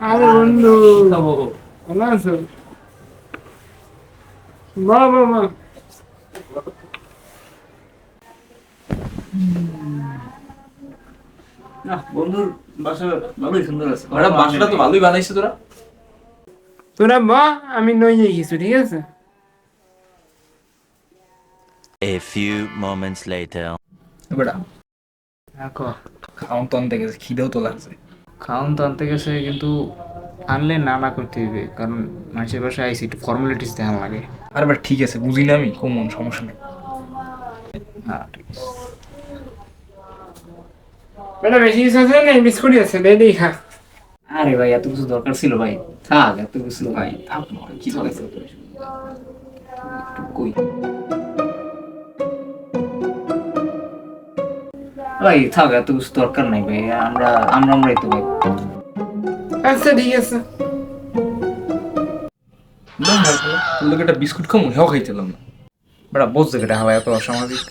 আরে বন্ধু ভালো আছো? বাহ বাহ বাহ। না বন্ধুর বাসা ভালোই সুন্দর আছে। ওরা বাসাটা তো ভালোই বানাইছে তোরা। তোরা বাহ, আমি নইয়ে গেছি, ঠিক আছে? A few moments later. বেটা দেখো, খাওন তো আনতে গেছে, খিদেও তো লাগছে। খাওন তো আনতে গেছে, কিন্তু আনলে না না করতে হবে, কারণ মানুষের বাসায় আইসি একটু ফর্মালিটিস দেখা লাগে। আরে বেটা ঠিক আছে, বুঝি না আমি, কমন সমস্যা নেই। হ্যাঁ ঠিক আছে। বেটা বেশি কিছু আছে না, বিস্কুটই আছে, দেই খা। আরে ভাই এত কিছু দরকার ছিল ভাই? থাক এত কিছু ভাই, থাক না ভাই, কি দরকার ছিল? একটু কই ভাই, থাক এত কিছু দরকার নাই ভাই, আমরাই তো ভাই। আচ্ছা ঠিক আছে। তোর লোক একটা বিস্কুট খামু, হেও খাইতেলাম না। বেটা বোঝ যে বেটা হাওয়া এত অসামাজিক।